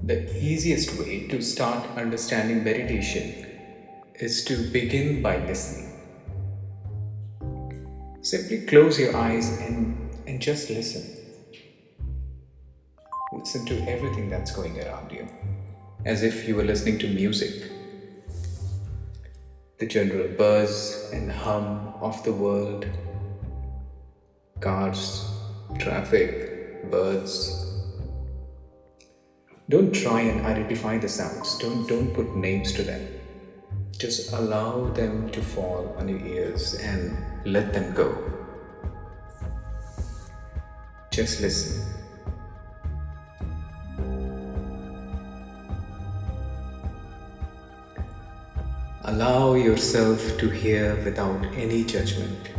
The easiest way to start understanding meditation is to begin by listening. Simply close your eyes and just listen. Listen to everything that's going around you, as if you were listening to music. The general buzz and hum of the world, cars, traffic, birds. Don't try and identify the sounds. Don't put names to them. Just allow them to fall on your ears and let them go. Just listen. Allow yourself to hear without any judgment.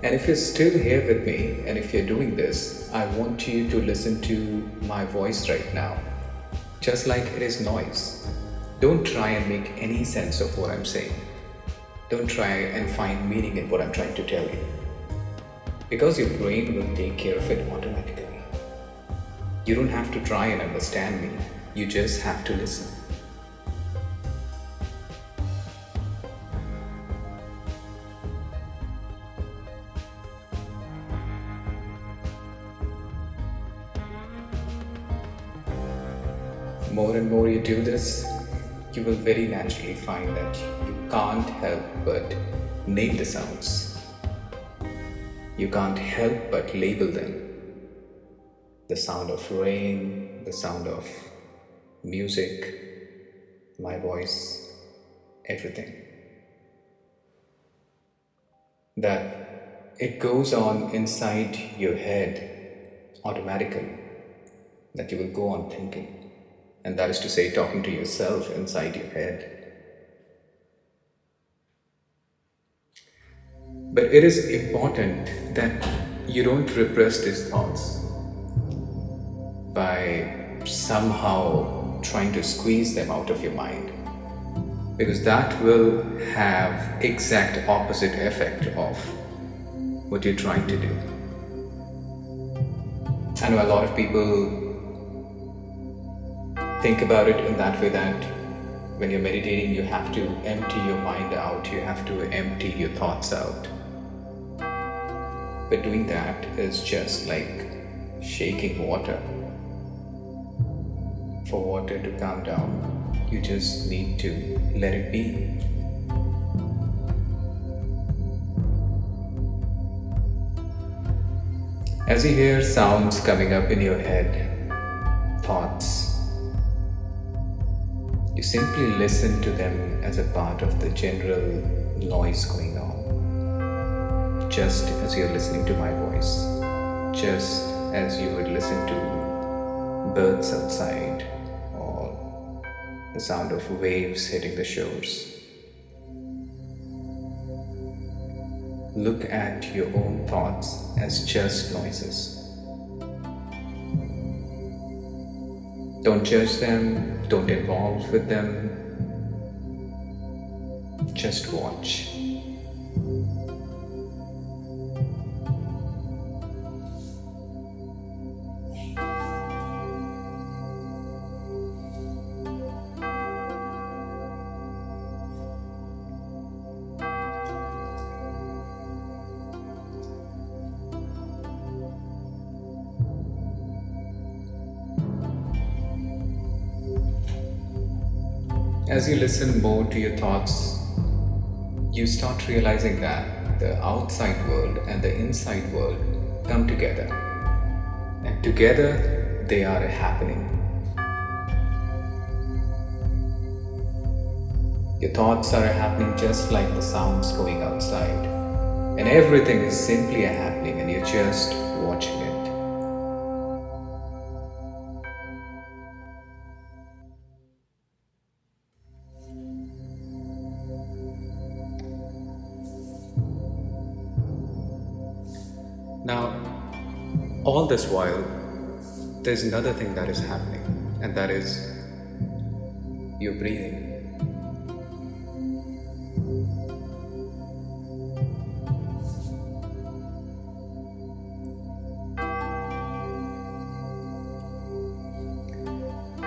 And if you're still here with me, and if you're doing this, I want you to listen to my voice right now, just like it is noise. Don't try and make any sense of what I'm saying. Don't try and find meaning in what I'm trying to tell you, because your brain will take care of it automatically. You don't have to try and understand me, you just have to listen. More and more you do this, you will very naturally find that you can't help but name the sounds. You can't help but label them. The sound of rain, the sound of music, my voice, everything. That it goes on inside your head automatically, that you will go on thinking. And that is to say, talking to yourself inside your head. But it is important that you don't repress these thoughts by somehow trying to squeeze them out of your mind, because that will have exact opposite effect of what you're trying to do. I know a lot of people think about it in that way, that when you're meditating, you have to empty your mind out, you have to empty your thoughts out. But doing that is just like shaking water. For water to calm down, you just need to let it be. As you hear sounds coming up in your head, thoughts, you simply listen to them as a part of the general noise going on. Just as you're listening to my voice, just as you would listen to birds outside or the sound of waves hitting the shores. Look at your own thoughts as just noises. Don't judge them, don't involve with them, just watch. As you listen more to your thoughts, you start realizing that the outside world and the inside world come together. And together they are happening. Your thoughts are happening just like the sounds going outside. And everything is simply happening and you're just watching it. Now, all this while, there's another thing that is happening, and that is you're breathing.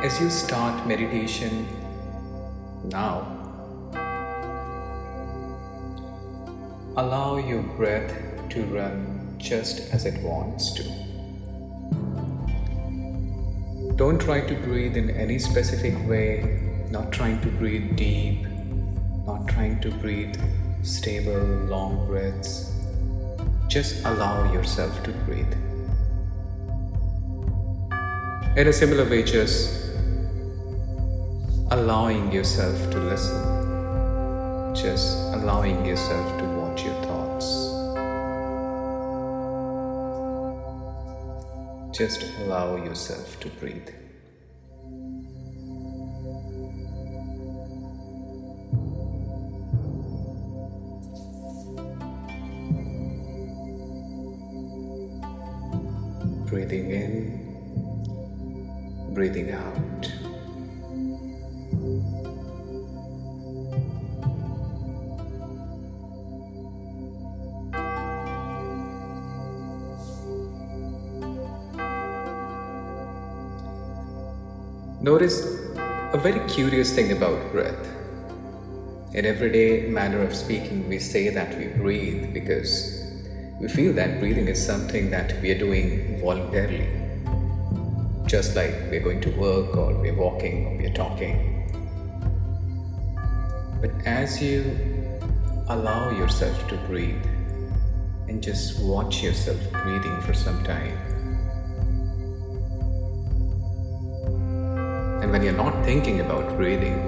As you start meditation now, allow your breath to run just as it wants to. Don't try to breathe in any specific way, not trying to breathe deep, not trying to breathe stable, long breaths. Just allow yourself to breathe. In a similar way, just allowing yourself to listen, just allowing yourself to watch your thoughts, just allow yourself to breathe. Breathing in, breathing out. Notice a very curious thing about breath. In everyday manner of speaking, we say that we breathe because we feel that breathing is something that we are doing voluntarily. Just like we're going to work, or we're walking, or we're talking. But as you allow yourself to breathe and just watch yourself breathing for some time, and when you're not thinking about breathing,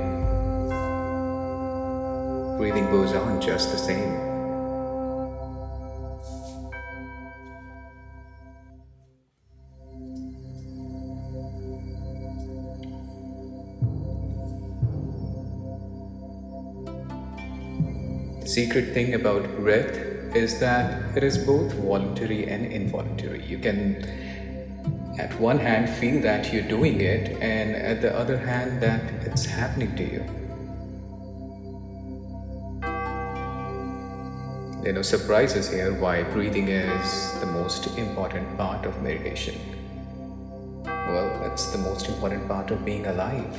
breathing goes on just the same. The secret thing about breath is that it is both voluntary and involuntary. You can at one hand feel that you're doing it, and at the other hand that it's happening to you. There are no surprises here why breathing is the most important part of meditation. Well, it's the most important part of being alive.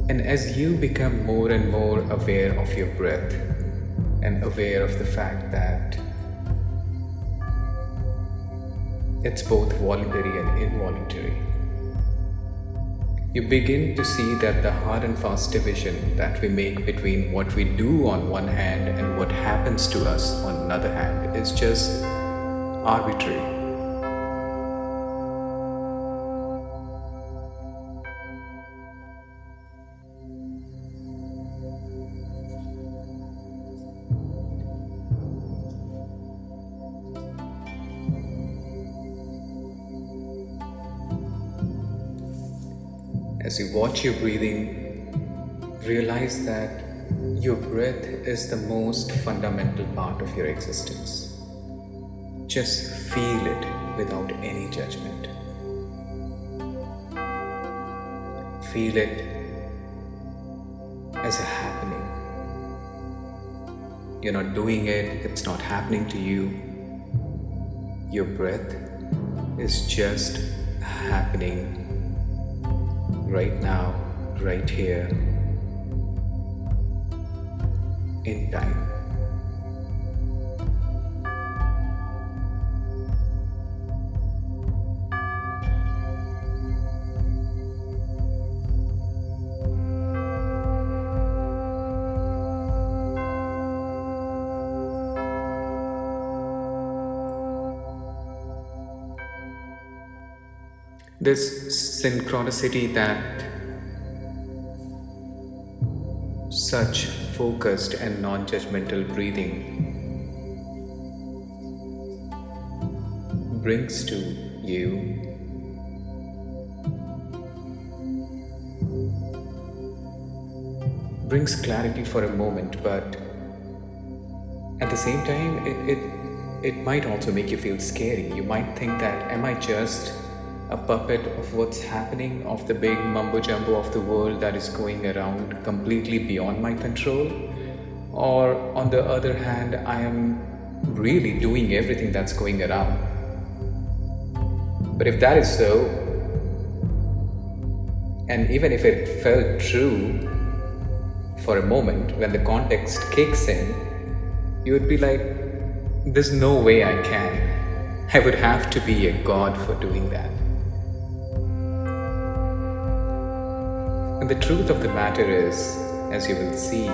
And as you become more and more aware of your breath, and aware of the fact that it's both voluntary and involuntary, you begin to see that the hard and fast division that we make between what we do on one hand and what happens to us on another hand is just arbitrary. As you watch your breathing, realize that your breath is the most fundamental part of your existence. Just feel it without any judgment. Feel it as a happening. You're not doing it, it's not happening to you. Your breath is just happening right now, right here, in time. This synchronicity that such focused and non-judgmental breathing brings to you brings clarity for a moment, but at the same time it might also make you feel scary. You might think that, am I just a puppet of what's happening, of the big mumbo jumbo of the world that is going around completely beyond my control? Or on the other hand, I am really doing everything that's going around. But if that is so, and even if it felt true for a moment, when the context kicks in, you would be like, there's no way I can. I would have to be a god for doing that. And the truth of the matter is, as you will see,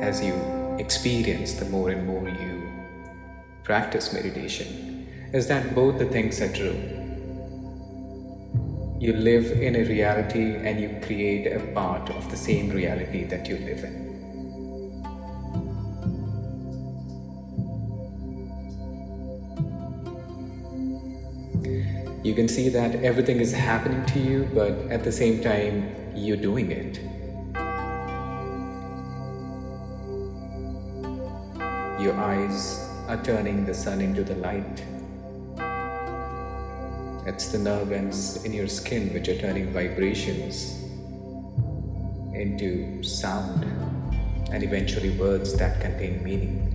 as you experience, the more and more you practice meditation, is that both the things are true. You live in a reality and you create a part of the same reality that you live in. You can see that everything is happening to you, but at the same time, you're doing it. Your eyes are turning the sun into the light. It's the nerve ends in your skin which are turning vibrations into sound and eventually words that contain meaning.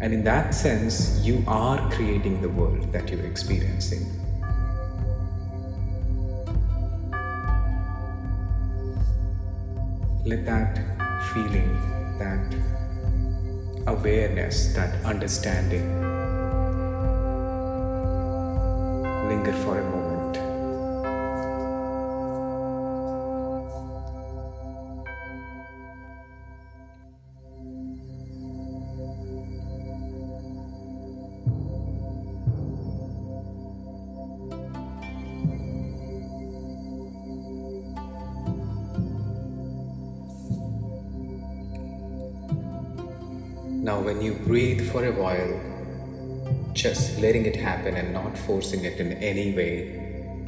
And in that sense, you are creating the world that you're experiencing. Let that feeling, that awareness, that understanding linger for a moment. Now, when you breathe for a while, just letting it happen and not forcing it in any way,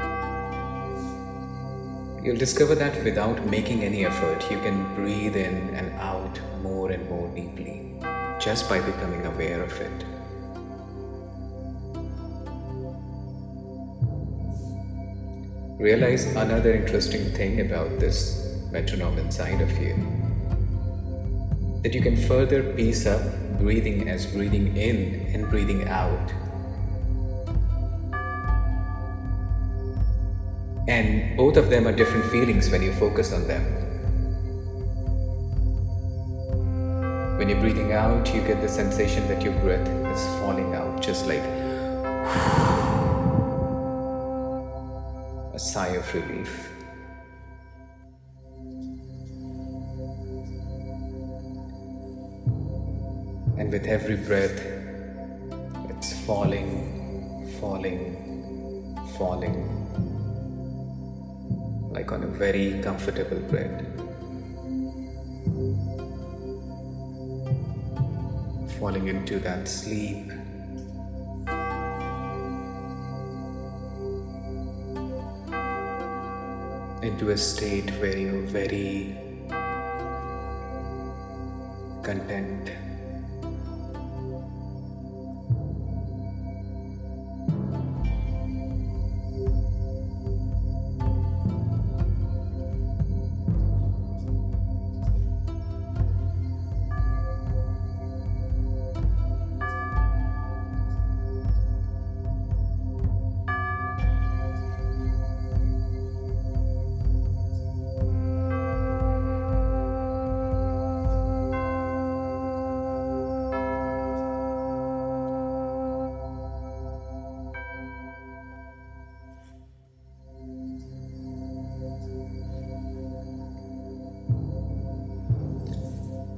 you'll discover that without making any effort, you can breathe in and out more and more deeply, just by becoming aware of it. Realize another interesting thing about this metronome inside of you, that you can further piece up breathing as breathing in and breathing out. And both of them are different feelings when you focus on them. When you're breathing out, you get the sensation that your breath is falling out, just like a sigh of relief. And with every breath, it's falling, falling, falling, like on a very comfortable bed. Falling into that sleep. Into a state where you're very content.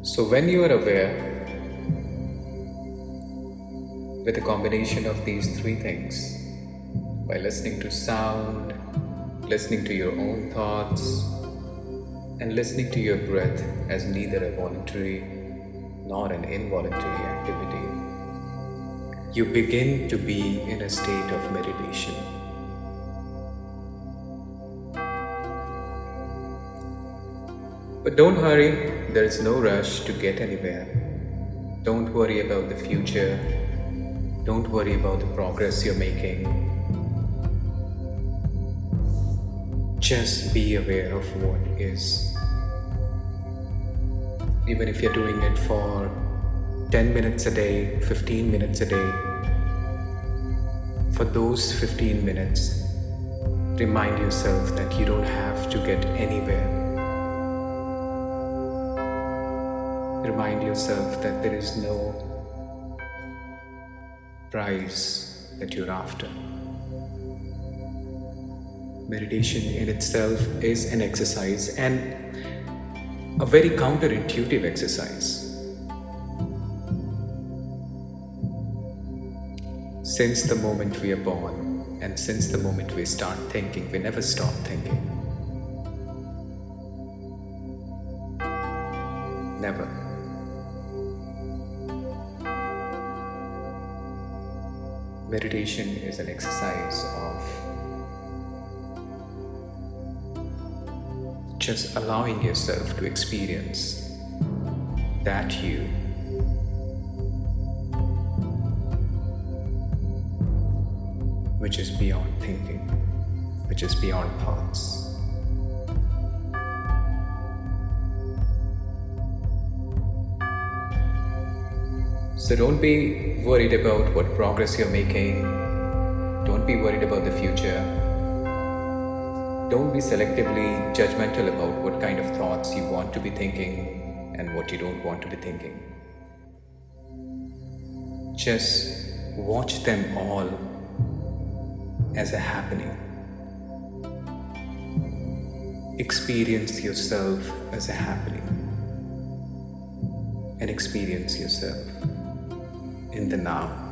So when you are aware with a combination of these three things, by listening to sound, listening to your own thoughts, and listening to your breath as neither a voluntary nor an involuntary activity, you begin to be in a state of meditation. But don't hurry, there is no rush to get anywhere. Don't worry about the future. Don't worry about the progress you're making. Just be aware of what is. Even if you're doing it for 10 minutes a day, 15 minutes a day. For those 15 minutes, remind yourself that you don't have to get anywhere. Remind yourself that there is no prize that you're after. Meditation in itself is an exercise, and a very counterintuitive exercise. Since the moment we are born, and since the moment we start thinking, we never stop thinking. Never. Meditation is an exercise of just allowing yourself to experience that you, which is beyond thinking, which is beyond thoughts. So don't be worried about what progress you're making. Don't be worried about the future. Don't be selectively judgmental about what kind of thoughts you want to be thinking and what you don't want to be thinking. Just watch them all as a happening. Experience yourself as a happening. And experience yourself in the now.